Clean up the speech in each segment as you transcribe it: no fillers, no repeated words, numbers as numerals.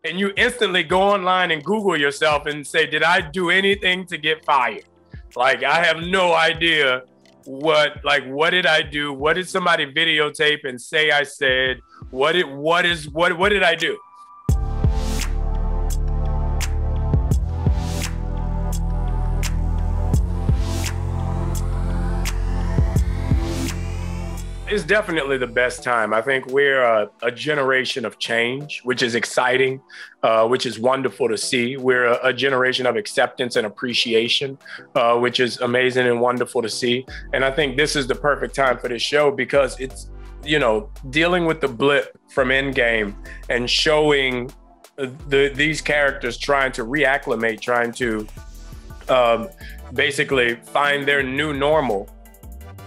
and you instantly go online and Google yourself and say, did I do anything to get fired? Like, I have no idea what did I do? What did somebody videotape and say I said? What did I do? It's definitely the best time. I think we're a generation of change, which is exciting, which is wonderful to see. We're a generation of acceptance and appreciation, which is amazing and wonderful to see. And I think this is the perfect time for this show because it's, you know, dealing with the blip from Endgame and showing these characters trying to reacclimate, trying to basically find their new normal.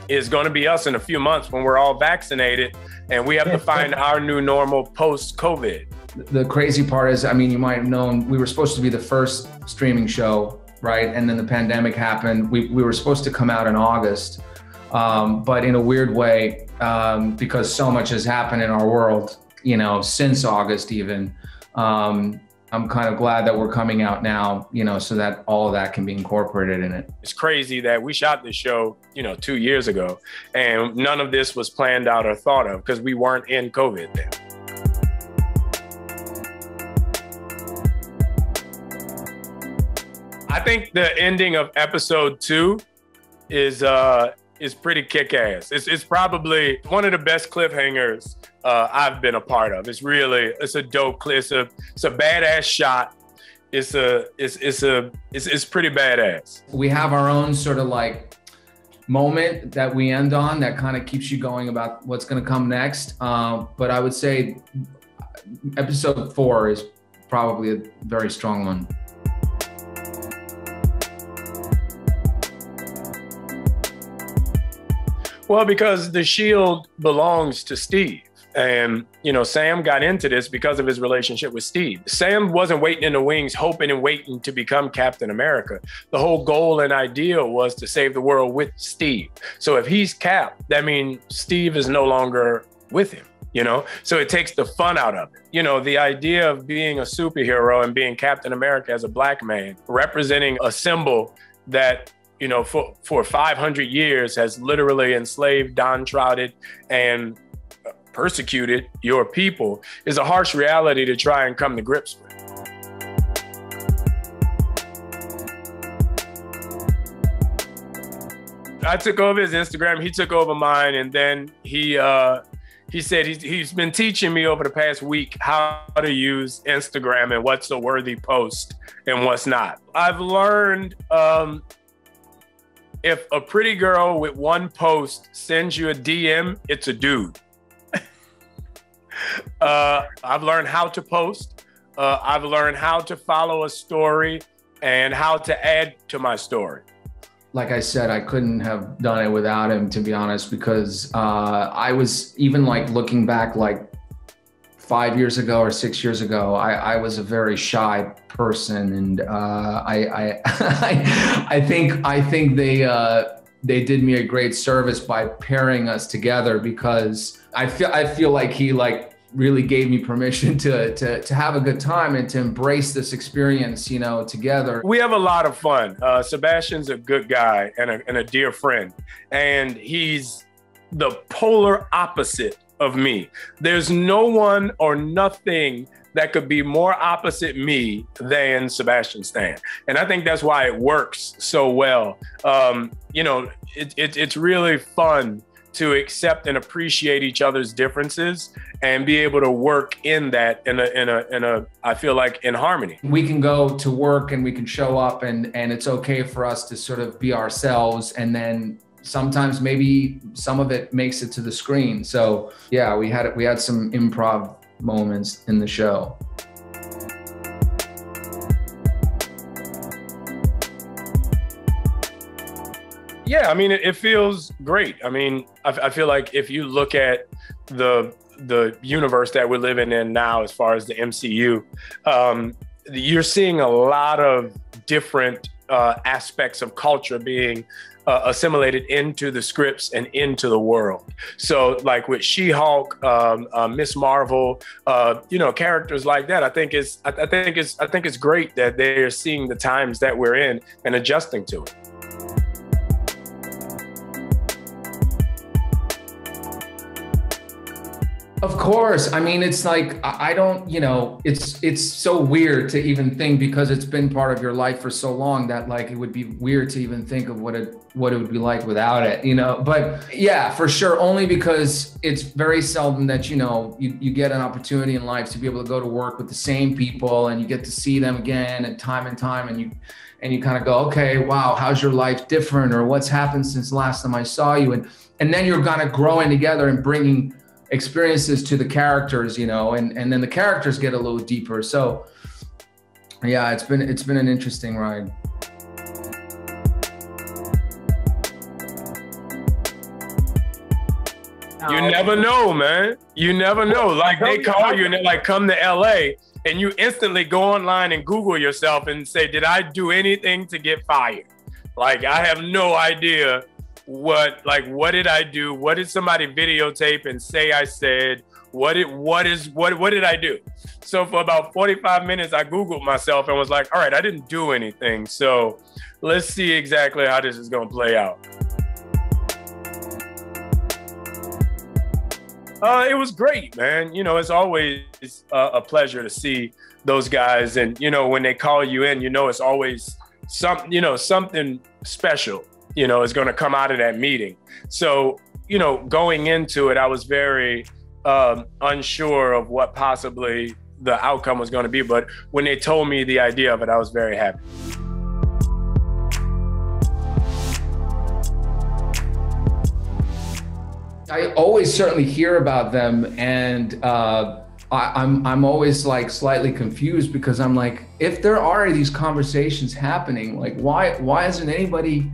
Is going to be us in a few months when we're all vaccinated and we have to find our new normal post-COVID. The crazy part is, I mean, you might have known we were supposed to be the first streaming show, right? And then the pandemic happened. We were supposed to come out in August, but in a weird way, because so much has happened in our world, you know, since August even, I'm kind of glad that we're coming out now, you know, so that all of that can be incorporated in it. It's crazy that we shot this show, you know, 2 years ago, and none of this was planned out or thought of because we weren't in COVID then. I think the ending of episode 2 is pretty kick-ass. It's probably one of the best cliffhangers I've been a part of. It's a dope clip. It's a badass shot. It's pretty badass. We have our own sort of like moment that we end on that kind of keeps you going about what's going to come next. But I would say episode 4 is probably a very strong one. Well, because the shield belongs to Steve. And, you know, Sam got into this because of his relationship with Steve. Sam wasn't waiting in the wings, hoping and waiting to become Captain America. The whole goal and ideal was to save the world with Steve. So if he's Cap, that means Steve is no longer with him, you know? So it takes the fun out of it. You know, the idea of being a superhero and being Captain America as a black man, representing a symbol that, you know, for 500 years has literally enslaved, downtrodden, and persecuted your people is a harsh reality to try and come to grips with. I took over his Instagram, he took over mine, and then he said he's been teaching me over the past week how to use Instagram and what's a worthy post and what's not. I've learned if a pretty girl with one post sends you a DM, it's a dude. I've learned how to post. I've learned how to follow a story and how to add to my story. Like I said, I couldn't have done it without him, to be honest, because I was even like looking back like 5 years ago or 6 years ago, I was a very shy person. And I think they did me a great service by pairing us together because I feel like he like really gave me permission to have a good time and to embrace this experience, you know, together. We have a lot of fun. Sebastian's a good guy and a dear friend, and he's the polar opposite of me. There's no one or nothing that could be more opposite me than Sebastian Stan. And I think that's why it works so well. You know, it's really fun to accept and appreciate each other's differences and be able to work in that in a I feel like in harmony. We can go to work and we can show up and it's okay for us to sort of be ourselves, and then sometimes maybe some of it makes it to the screen. So yeah, we had some improv moments in the show. Yeah, I mean, it feels great. I mean, I feel like if you look at the universe that we're living in now, as far as the MCU, you're seeing a lot of different aspects of culture being assimilated into the scripts and into the world. So like with She-Hulk, Miss Marvel, you know, characters like that, I think it's great that they're seeing the times that we're in and adjusting to it. Of course. I mean, it's like, I don't, you know, it's so weird to even think, because it's been part of your life for so long, that like, it would be weird to even think of what it would be like without it, you know? But yeah, for sure. Only because it's very seldom that, you know, you get an opportunity in life to be able to go to work with the same people, and you get to see them again and time, and you kind of go, okay, wow, how's your life different? Or what's happened since the last time I saw you? And then you're kind of growing together and bringing experiences to the characters, you know, and then the characters get a little deeper. So yeah, it's been an interesting ride. You never know, man. You never know. Like, they call you and they're like, come to LA, and you instantly go online and Google yourself and say, did I do anything to get fired? Like, I have no idea what did I do? What did somebody videotape and say I said? What did I do? So for about 45 minutes, I Googled myself and was like, all right, I didn't do anything. So let's see exactly how this is going to play out. It was great, man. You know, it's always a pleasure to see those guys. And, you know, when they call you in, you know, it's always something special, you know, is going to come out of that meeting. So, you know, going into it, I was very unsure of what possibly the outcome was going to be. But when they told me the idea of it, I was very happy. I always certainly hear about them, and I'm always like slightly confused, because I'm like, if there are these conversations happening, like why isn't anybody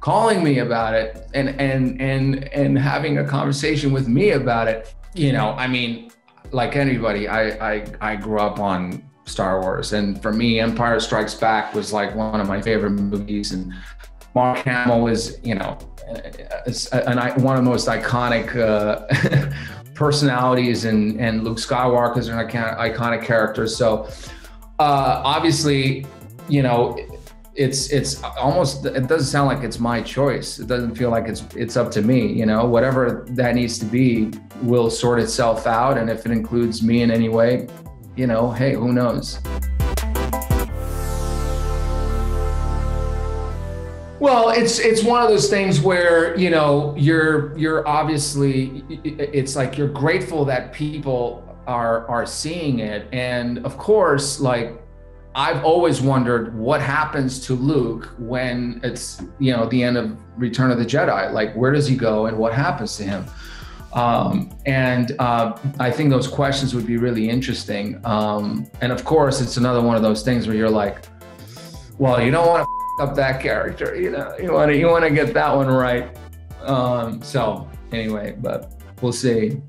calling me about it and having a conversation with me about it? You know, I mean, like anybody, I grew up on Star Wars, and for me, Empire Strikes Back was like one of my favorite movies, and Mark Hamill is, you know, one of the most iconic personalities, and Luke Skywalker is an iconic character. So obviously, you know, it's almost, it doesn't sound like it's my choice. It doesn't feel like it's up to me, you know. Whatever that needs to be will sort itself out, and if it includes me in any way, you know, hey, who knows? Well, it's one of those things where, you know, you're obviously, it's like you're grateful that people are seeing it. And of course, like, I've always wondered what happens to Luke when it's, you know, the end of Return of the Jedi. Like, where does he go and what happens to him? I think those questions would be really interesting. And of course, it's another one of those things where you're like, well, you don't want to up that character, you know, you want to get that one right. So anyway, but we'll see.